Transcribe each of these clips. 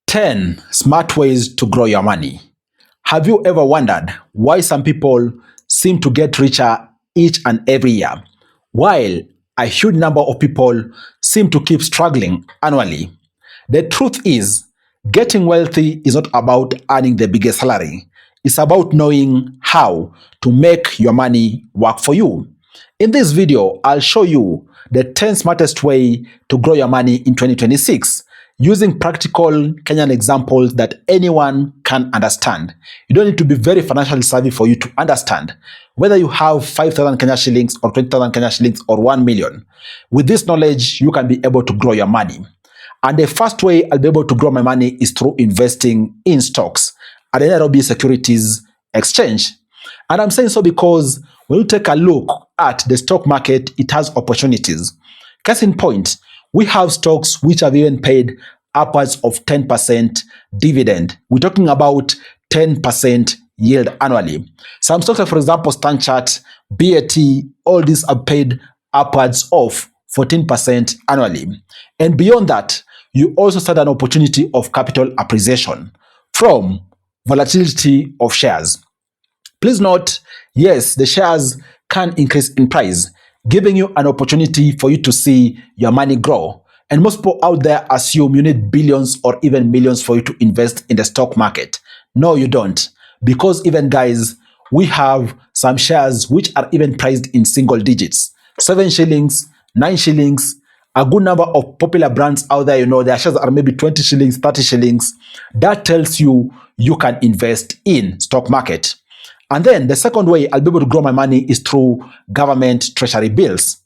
10 smart ways to grow your money. Have you ever wondered why some people seem to get richer each and every year, while a huge number of people seem to keep struggling annually? The truth is, getting wealthy is not about earning the biggest salary. It's about knowing how to make your money work for you. In this video, I'll show you the 10 smartest way to grow your money in 2026 using practical Kenyan examples that anyone can understand. You don't need to be very financially savvy for you to understand. Whether you have 5,000 Kenya shillings or 20,000 Kenya shillings or 1 million, with this knowledge, you can be able to grow your money. And the first way I'll be able to grow my money is through investing in stocks at the Nairobi Securities Exchange. And I'm saying so because when you take a look at the stock market, it has opportunities. Case in point, we have stocks which have even paid upwards of 10% dividend. We're talking about 10% yield annually. Some stocks, like for example, Stanchart, BAT, all these are paid upwards of 14% annually. And beyond that, you also start an opportunity of capital appreciation from volatility of shares. Please note, yes, the shares can increase in price, giving you an opportunity for you to see your money grow. And most people out there assume you need billions or even millions for you to invest in the stock market. No, you don't. Because even guys, we have some shares which are even priced in single digits. 7 shillings, 9 shillings, a good number of popular brands out there, their shares are maybe 20 shillings, 30 shillings. That tells you you can invest in stock market. And then the second way I'll be able to grow my money is through government treasury bills.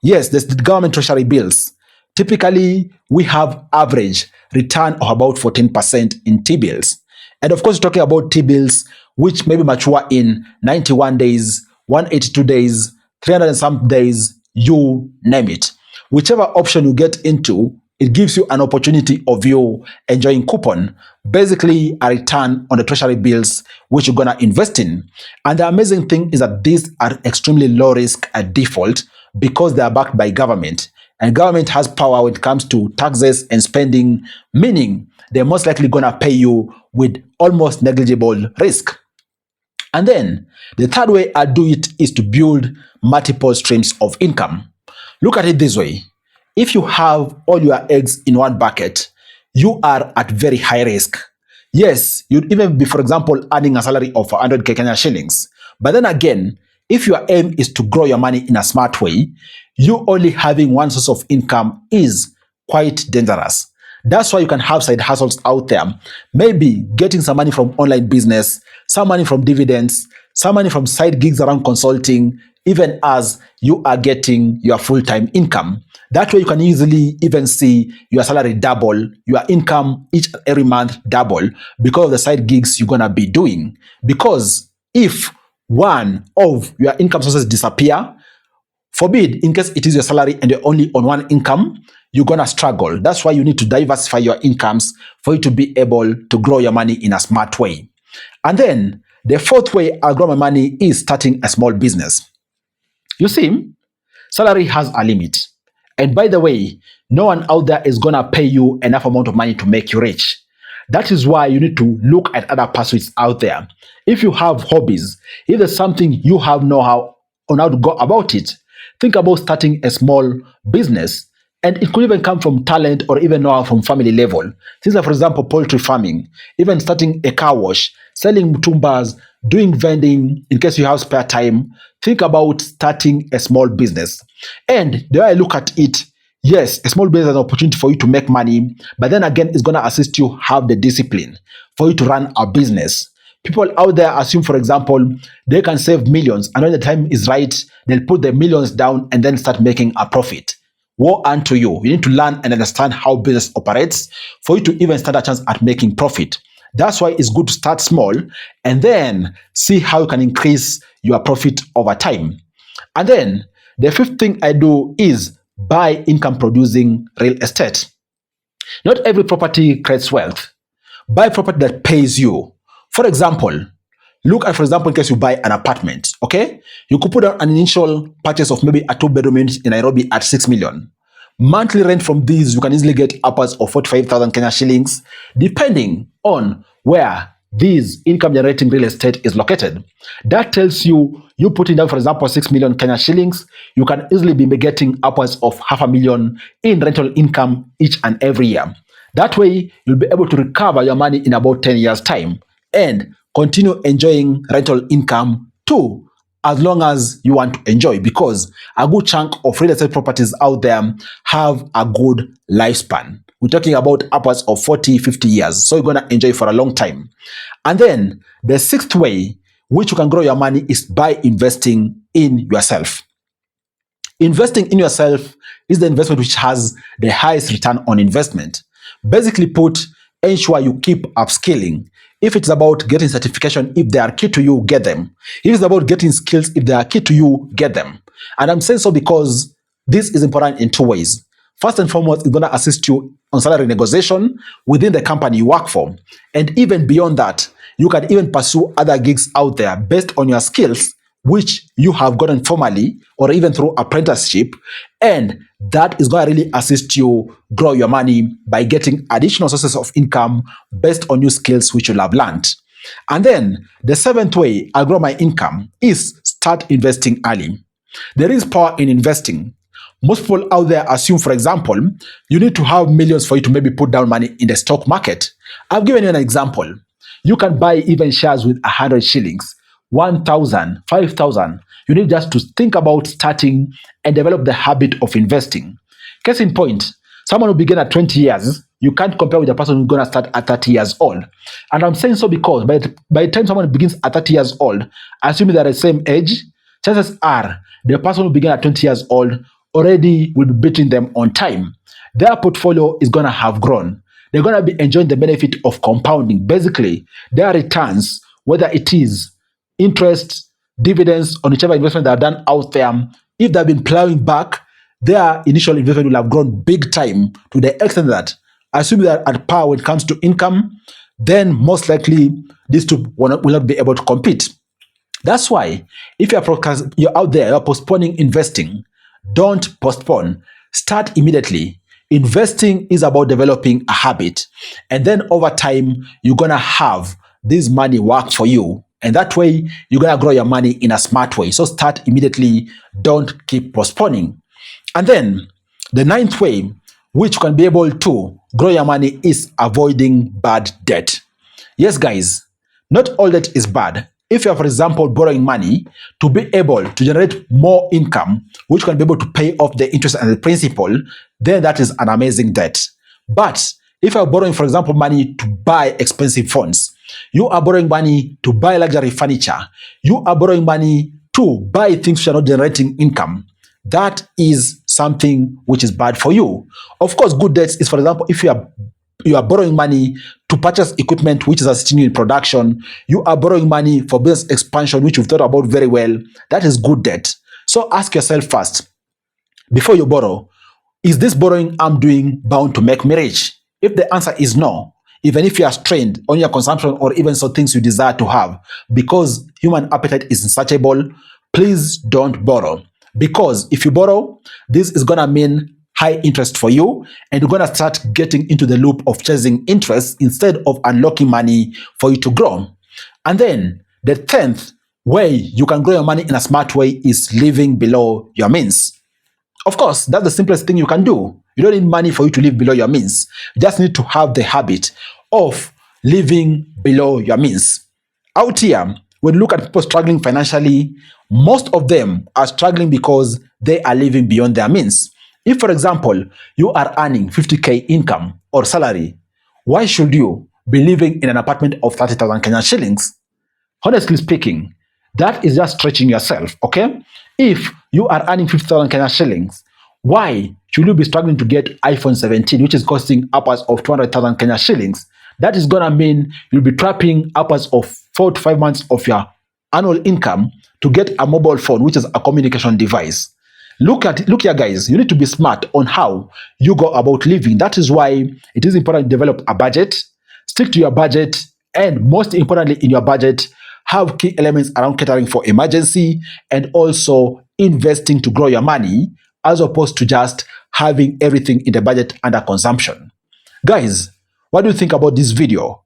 Yes, there's the government treasury bills. Typically, we have average return of about 14% in T-bills. And of course, you're talking about T-bills, which maybe mature in 91 days, 182 days, 300 and some days, you name it. Whichever option you get into, it gives you an opportunity of you enjoying coupon, basically a return on the treasury bills which you're gonna invest in. And the amazing thing is that these are extremely low risk at default because they are backed by government. And government has power when it comes to taxes and spending, meaning they're most likely gonna pay you with almost negligible risk. And then the third way I do it is to build multiple streams of income. Look at it this way. If you have all your eggs in one bucket, you are at very high risk. Yes, you'd even be, for example, earning a salary of 100k Kenya shillings. But then again, if your aim is to grow your money in a smart way, you only having one source of income is quite dangerous. That's why you can have side hustles out there. Maybe getting some money from online business, some money from dividends, some money from side gigs around consulting, even as you are getting your full-time income. That way you can easily even see your salary double, your income each and every month double because of the side gigs you're going to be doing. Because if one of your income sources disappear, forbid, in case it is your salary and you're only on one income, you're going to struggle. That's why you need to diversify your incomes for you to be able to grow your money in a smart way. And then the fourth way I'll grow my money is starting a small business. You see, salary has a limit. And by the way, no one out there is going to pay you enough amount of money to make you rich. That is why you need to look at other pursuits out there. If you have hobbies, if there's something you have know-how on how to go about it, think about starting a small business. And it could even come from talent or even know-how from family level. Things like, for example, poultry farming, even starting a car wash, selling mutumbas, doing vending in case you have spare time. Think about starting a small business. And the way I look at it, yes, a small business is an opportunity for you to make money, but then again, it's going to assist you have the discipline for you to run a business. People out there assume, for example, they can save millions, and when the time is right, they'll put the millions down and then start making a profit. Woe unto you. You need to learn and understand how business operates for you to even stand a chance at making profit. That's why it's good to start small and then see how you can increase your profit over time. And then the fifth thing I do is buy income producing real estate. Not every property creates wealth. Buy property that pays you. For example, look at, for example, in case you buy an apartment, okay? You could put out an initial purchase of maybe a 2-bedroom unit in Nairobi at 6 million. Monthly rent from these, you can easily get upwards of 45,000 Kenya shillings, depending on where this income generating real estate is located. That tells you putting down, for example, 6 million Kenya shillings, you can easily be getting upwards of 500,000 in rental income each and every year. That way, you'll be able to recover your money in about 10 years' time and continue enjoying rental income too, as long as you want to enjoy, because a good chunk of real estate properties out there have a good lifespan. We're talking about upwards of 40, 50 years. So you're going to enjoy for a long time. And then the sixth way which you can grow your money is by investing in yourself. Investing in yourself is the investment which has the highest return on investment. Basically put, ensure you keep upskilling. If it's about getting certification, if they are key to you, get them. If it's about getting skills, if they are key to you, get them. And I'm saying so because this is important in two ways. First and foremost, it's going to assist you on salary negotiation within the company you work for. And even beyond that, you can even pursue other gigs out there based on your skills, which you have gotten formally or even through apprenticeship. And that is going to really assist you grow your money by getting additional sources of income based on new skills which you'll have learned. And then the seventh way I grow my income is start investing early. There is power in investing. Most people out there assume, for example, you need to have millions for you to maybe put down money in the stock market. I've given you an example. You can buy even shares with 100 shillings, 1,000, 5,000. You need just to think about starting and develop the habit of investing. Case in point, someone who began at 20 years, you can't compare with a person who's going to start at 30 years old. And I'm saying so because by the time someone begins at 30 years old, assuming they're the same age, chances are the person who began at 20 years old already will be beating them on time. Their portfolio is going to have grown. They're going to be enjoying the benefit of compounding. Basically, their returns, whether it is interest, dividends on whichever investment they've done out there, if they've been plowing back, their initial investment will have grown big time to the extent that, assuming they're at par when it comes to income, then most likely these two will not be able to compete. That's why if you're out there, you're postponing investing, don't postpone. Start immediately. Investing is about developing a habit. And then over time, you're going to have this money work for you. And that way, you're going to grow your money in a smart way. So start immediately. Don't keep postponing. And then the ninth way, which you can be able to grow your money, is avoiding bad debt. Yes, guys, not all debt is bad. If you are, for example, borrowing money to be able to generate more income, which can be able to pay off the interest and the principal, then that is an amazing debt. But if you are borrowing, for example, money to buy expensive phones, you are borrowing money to buy luxury furniture, you are borrowing money to buy things which are not generating income, that is something which is bad for you. Of course, good debts is, for example, if you are borrowing money to purchase equipment which is assisting you in production, you are borrowing money for business expansion, which you've thought about very well, that is good debt. So ask yourself first, before you borrow, is this borrowing I'm doing bound to make me rich? If the answer is no, even if you are strained on your consumption or even some things you desire to have, because human appetite is insatiable, please don't borrow. Because if you borrow, this is going to mean high interest for you, and you're going to start getting into the loop of chasing interest instead of unlocking money for you to grow. And then the 10th way you can grow your money in a smart way is living below your means. Of course, that's the simplest thing you can do. You don't need money for you to live below your means. You just need to have the habit of living below your means. Out here, when you look at people struggling financially, most of them are struggling because they are living beyond their means. If, for example, you are earning 50k income or salary, why should you be living in an apartment of 30,000 Kenya shillings? Honestly speaking, that is just stretching yourself, okay? If you are earning 50,000 Kenya shillings, why should you be struggling to get iPhone 17, which is costing upwards of 200,000 Kenya shillings? That is going to mean you'll be trapping upwards of 4 to 5 months of your annual income to get a mobile phone, which is a communication device. Look here, guys. You need to be smart on how you go about living. That is why it is important to develop a budget, stick to your budget, and most importantly, in your budget, have key elements around catering for emergency and also investing to grow your money, as opposed to just having everything in the budget under consumption. Guys, what do you think about this video?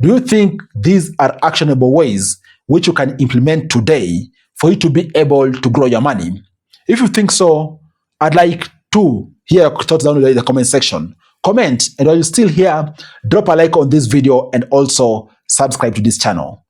Do you think these are actionable ways which you can implement today for you to be able to grow your money? If you think so, I'd like to hear your thoughts down in the comment section. Comment, and while you're still here, drop a like on this video and also subscribe to this channel.